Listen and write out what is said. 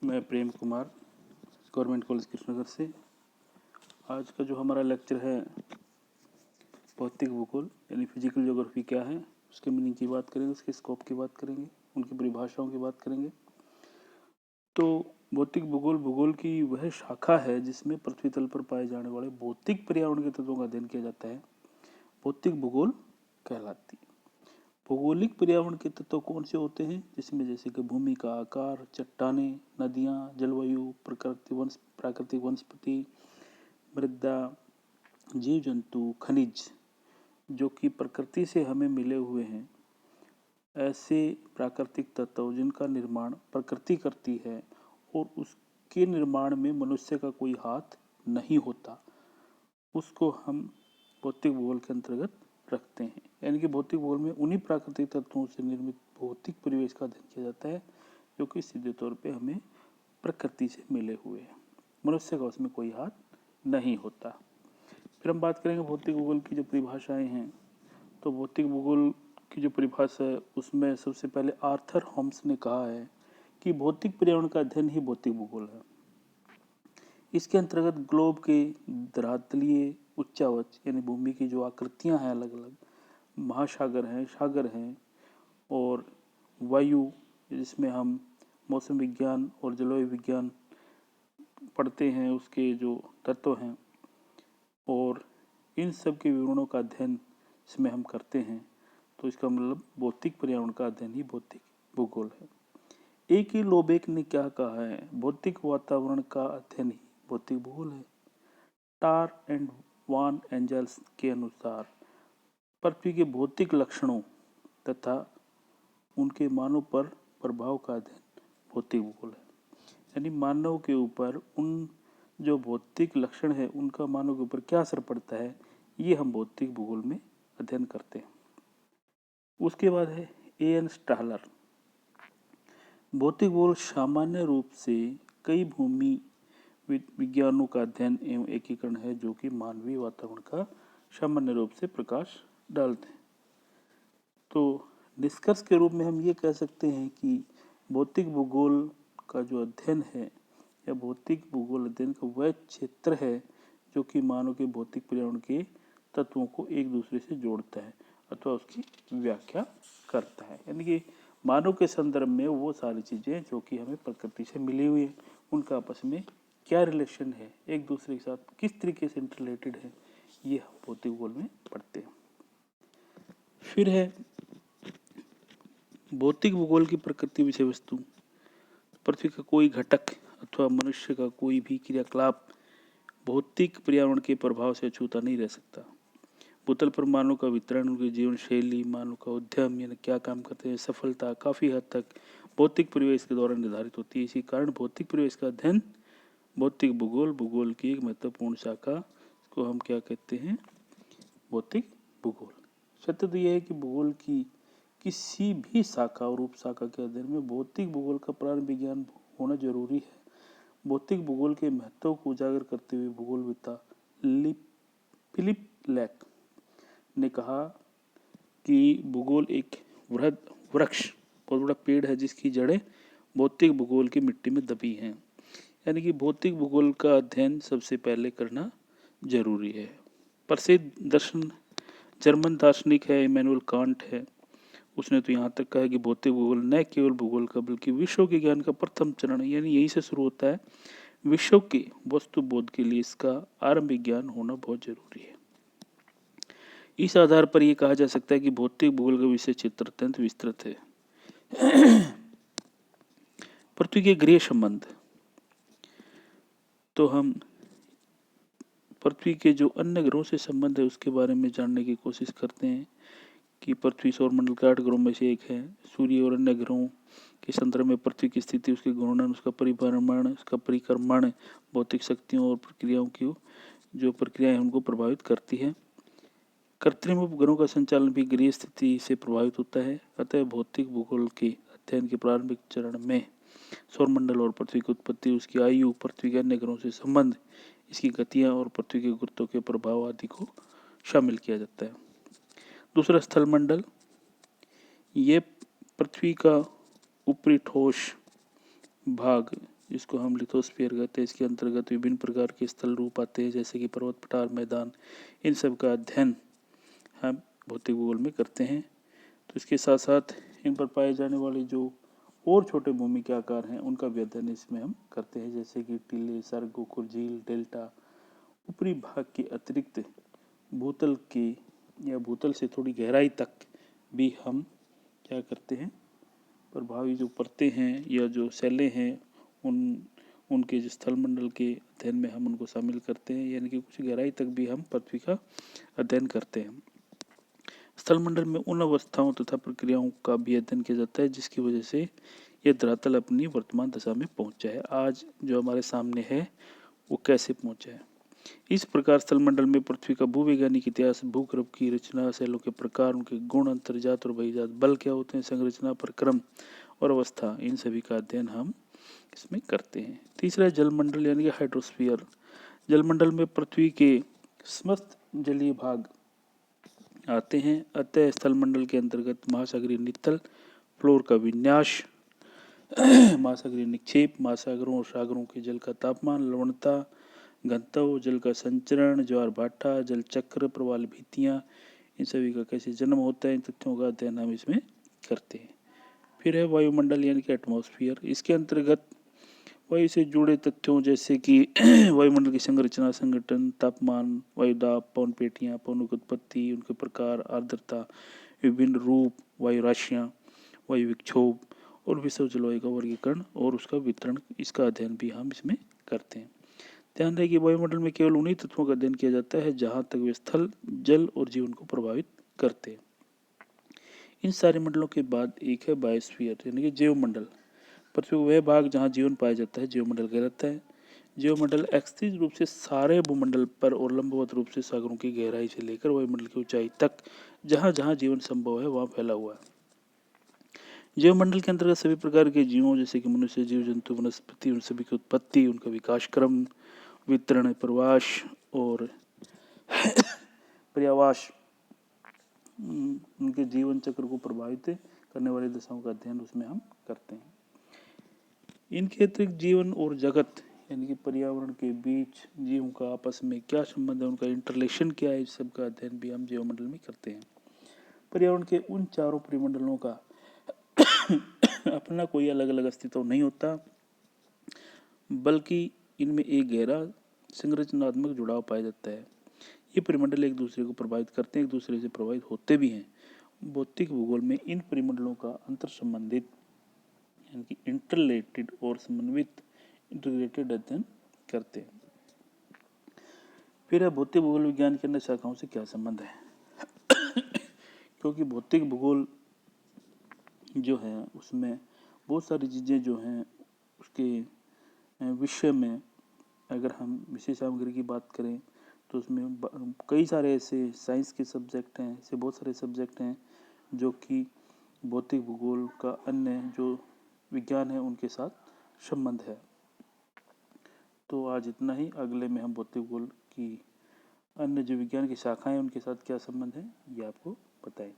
मैं Prem Kumar, government college Krishnanagar से। आज का जो हमारा लेक्चर है भौतिक भूगोल यानी फिजिकल ज्योग्राफी क्या है, उसके मीनिंग की बात करेंगे, उसके स्कोप की बात करेंगे, उनकी परिभाषाओं की बात करेंगे। तो भौतिक भूगोल भूगोल की वह शाखा है जिसमें पृथ्वी तल पर पाए जाने वाले भौतिक पर्यावरण के तत्वों का अध्ययन किया जाता है। भौतिक भूगोल कहलाती है। भौगोलिक पर्यावरण के तत्व कौन से होते हैं, जिसमें जैसे कि भूमि का आकार, चट्टानें, नदियाँ, जलवायु, प्राकृतिक वनस्पति, मृदा, जीव जंतु, खनिज जो कि प्रकृति से हमें मिले हुए हैं। ऐसे प्राकृतिक तत्व जिनका निर्माण प्रकृति करती है और उसके निर्माण में मनुष्य का कोई हाथ नहीं होता, उसको हम भौतिक भूगोल के अंतर्गत रखते हैं। यानी कि भौतिक भूगोल में उन्हीं प्राकृतिक तत्वों से निर्मित भौतिक परिवेश का अध्ययन किया जाता है जो कि सीधे तौर पे हमें प्रकृति से मिले हुए हैं, मनुष्य का उसमें कोई हाथ नहीं होता। फिर हम बात करेंगे भौतिक भूगोल की जो परिभाषाएं हैं। तो भौतिक भूगोल की जो परिभाषा है उसमें सबसे पहले आर्थर होम्स ने कहा है कि भौतिक पर्यावरण का अध्ययन ही भौतिक भूगोल है। इसके अंतर्गत ग्लोब के धरातलीय उच्चावच यानी भूमि की जो आकृतियां हैं, अलग अलग महासागर हैं, सागर हैं, और वायु जिसमें हम मौसम विज्ञान और जलवायु विज्ञान पढ़ते हैं, उसके जो तत्व हैं, और इन सब के विवरणों का अध्ययन इसमें हम करते हैं। तो इसका मतलब भौतिक पर्यावरण का अध्ययन ही भौतिक भूगोल है। एक ही लोबेक ने क्या कहा है, भौतिक वातावरण का अध्ययन ही भौतिक भूगोल है। टार एंड वान एंजल्स के अनुसार पृथ्वी के भौतिक लक्षणों तथा उनके मानव पर प्रभाव का अध्ययन भौतिक भूगोल है। यानी मानव के ऊपर उन जो भौतिक लक्षण है उनका मानव के ऊपर क्या असर पड़ता है, ये हम भौतिक भूगोल में अध्ययन करते हैं। उसके बाद है एन स्टालर। भौतिक भूगोल सामान्य रूप से कई भूमि विज्ञानों का अध्ययन एवं एकीकरण है जो कि मानवीय वातावरण का सामान्य रूप से प्रकाश डालते हैं। तो निष्कर्ष के रूप में हम ये कह सकते हैं कि भौतिक भूगोल का जो अध्ययन है या भौतिक भूगोल अध्ययन का वह क्षेत्र है जो कि मानव के भौतिक पर्यावरण के तत्वों को एक दूसरे से जोड़ता है अथवा उसकी व्याख्या करता है। यानी कि मानव के संदर्भ में वो सारी चीज़ें जो कि हमें प्रकृति से मिली हुई है, उनका आपस में क्या रिलेशन है, एक दूसरे के साथ किस तरीके से इंटरलेटेड है, ये हम भौतिक भूगोल में पढ़ते हैं। फिर है भौतिक भूगोल की प्रकृति विषय वस्तु। पृथ्वी का कोई घटक अथवा मनुष्य का कोई भी क्रियाकलाप भौतिक पर्यावरण के प्रभाव से अछूता नहीं रह सकता। भूतल पर मानव का वितरण, उनकी जीवन शैली, मानव का उद्यम यानी क्या काम करते हैं, सफलता काफ़ी हद तक भौतिक परिवेश के द्वारा निर्धारित होती है। इसी कारण भौतिक परिवेश का अध्ययन भौतिक भूगोल भूगोल की एक महत्वपूर्ण शाखा को हम क्या कहते हैं, भौतिक भूगोल। सत्य तो यह है कि भूगोल की किसी भी शाखा और उपशाखा के अध्ययन में भौतिक भूगोल का प्रारंभिक ज्ञान होना जरूरी है। भौतिक भूगोल के महत्व को उजागर करते हुए भूगोलविद फिलिप लैक ने कहा कि भूगोल एक वृहद वृक्ष, बहुत बड़ा पेड़ है जिसकी जड़ें भौतिक भूगोल की मिट्टी में दबी हैं। यानी कि भौतिक भूगोल का अध्ययन सबसे पहले करना जरूरी है। प्रसिद्ध दर्शन जर्मन दार्शनिक है इमैनुअल कांट है, उसने तो यहाँ तक कहा कि भौतिक भूगोल न केवल भूगोल का बल्कि विश्व के ज्ञान का प्रथम चरण है। यानी यहीं से शुरू होता है, विश्व के वस्तु बोध के लिए इसका आरंभिक ज्ञान होना बहुत जरूरी है। इस आधार पर यह कहा जा सकता है कि भौतिक भूगोल का विषय क्षेत्र अत्यंत विस्तृत है। पृथ्वी के गृह संबंध। तो हम पृथ्वी के जो अन्य ग्रहों से संबंध है उसके बारे में जानने की कोशिश करते हैं कि पृथ्वी सौरमंडल के 8 ग्रहों में से एक है। सूर्य और अन्य ग्रहों के संदर्भ में पृथ्वी की स्थिति, उसके घूर्णन, उसका परिभ्रमण, उसका परिक्रमण भौतिक शक्तियों और प्रक्रियाओं की जो प्रक्रियाएं उनको प्रभावित करती है। कृत्रिम उपग्रहों का संचालन भी गृह स्थिति से प्रभावित होता है। अतः भौतिक भूगोल के अध्ययन के प्रारंभिक चरण में सौरमंडल और पृथ्वी की उत्पत्ति, उसकी आयु, पृथ्वी के अन्य ग्रहों से संबंध, इसकी गतियां और पृथ्वी के गुरुत्व के प्रभाव आदि को शामिल किया जाता है। दूसरा स्थलमंडल, ये पृथ्वी का ऊपरी ठोस भाग जिसको हम लिथोस्फीयर कहते हैं। इसके अंतर्गत विभिन्न प्रकार के स्थल रूप आते हैं, जैसे कि पर्वत, पठार, मैदान। इन सब का अध्ययन हम भौतिक भूगोल में करते हैं। तो इसके साथ साथ इन पर पाए जाने वाले जो और छोटे भूमि के आकार हैं उनका भी अध्ययन इसमें हम करते हैं, जैसे कि टीले, सर्ग, गोखुर, झील, डेल्टा। ऊपरी भाग के अतिरिक्त भूतल के या भूतल से थोड़ी गहराई तक भी हम क्या करते हैं, प्रभावी जो परतें हैं या जो शैलें हैं उनके जो स्थलमंडल के अध्ययन में हम उनको शामिल करते हैं, यानी कि कुछ गहराई तक भी हम पृथ्वी का अध्ययन करते हैं। स्थलमंडल में उन अवस्थाओं तथा प्रक्रियाओं का भी अध्ययन किया जाता है जिसकी वजह से यह धरातल अपनी वर्तमान दशा में पहुंचा है। आज जो हमारे सामने है वो कैसे पहुंचा है। इस प्रकार स्थलमंडल में पृथ्वी का भूवैज्ञानिक इतिहास, भूगर्भ की रचना, शैलों के प्रकार, उनके गुण, अंतर्जात और बहिर्जात, बल क्या होते हैं, संरचना, प्रक्रम और अवस्था, इन सभी का अध्ययन हम इसमें करते हैं। तीसरा है जलमंडल यानी कि हाइड्रोस्फीयर। जलमंडल में पृथ्वी के समस्त जलीय भाग आते हैं। अतः स्थलमंडल के अंतर्गत महासागरीय नितल, फ्लोर का विन्यास, महासागरीय निक्षेप, महासागरों और सागरों के जल का तापमान, लवणता, घनत्व, जल का संचरण, ज्वार भाटा, जल चक्र, प्रवाल भित्तियाँ, इन सभी का कैसे जन्म होता है, इन तथ्यों का अध्ययन हम इसमें करते हैं। फिर है वायुमंडल यानी कि एटमॉस्फेयर। इसके अंतर्गत वायु से जुड़े तथ्यों जैसे कि वायुमंडल की संरचना, संगठन, तापमान, वायुदाब, पवन पेटियाँ, पवनों की उत्पत्ति, उनके प्रकार, आर्द्रता, विभिन्न रूप, वायु राशियाँ, वायु विक्षोभ और विश्व जलवायु का वर्गीकरण और उसका वितरण, इसका अध्ययन भी हम इसमें करते हैं। ध्यान दें कि वायुमंडल में केवल उन्हीं तत्वों का अध्ययन किया जाता है जहाँ तक वे स्थल, जल और जीवन को प्रभावित करते हैं। इन सारे मंडलों के बाद एक है बायोस्फीयर यानी कि जीवमंडल। पृथ्वी का वह भाग जहाँ जीवन पाया जाता है जीवमंडल कहलाता है। जीवमंडल एक्सिस रूप से सारे भूमंडल पर और लंबवत रूप से सागरों की गहराई से लेकर वायुमंडल की ऊंचाई तक जहाँ जहाँ जीवन संभव है वहाँ फैला हुआ है। जीवमंडल के अंतर्गत सभी प्रकार के जीवों जैसे कि मनुष्य, जीव जंतु, वनस्पति, उन सभी की उत्पत्ति, उनका विकास क्रम, वितरण, प्रवास और पर्यावास, उनके जीवन चक्र को प्रभावित करने वाली दशाओं का अध्ययन उसमें हम करते हैं। इनके अतिरिक्त जीवन और जगत यानी कि पर्यावरण के बीच जीवों का आपस में क्या संबंध है, उनका इंटरलेशन क्या है, इस सब का अध्ययन भी हम जीवमंडल में करते हैं। पर्यावरण के उन चारों परिमंडलों का अपना कोई अलग अलग अस्तित्व नहीं होता, बल्कि इनमें एक गहरा संरचनात्मक जुड़ाव पाया जाता है। ये परिमंडल एक दूसरे को प्रभावित करते हैं, एक दूसरे से प्रभावित होते भी हैं। भौतिक भूगोल में इन परिमंडलों का अंतर संबंधित यानी कि इंटरलेटेड और समन्वित इंटीग्रेटेड अध्ययन करते हैं। फिर है भौतिक भूगोल विज्ञान के अन्य शाखाओं से क्या संबंध है। क्योंकि भौतिक भूगोल जो है उसमें बहुत सारी चीज़ें जो हैं उसके विषय में अगर हम विषय सामग्री की बात करें तो उसमें कई सारे ऐसे साइंस के सब्जेक्ट हैं, ऐसे बहुत सारे सब्जेक्ट हैं जो कि भौतिक भूगोल का अन्य जो विज्ञान है उनके साथ संबंध है। तो आज इतना ही। अगले में हम भौतिक भूगोल की अन्य जो विज्ञान की शाखाएं उनके साथ क्या संबंध है ये आपको बताएं।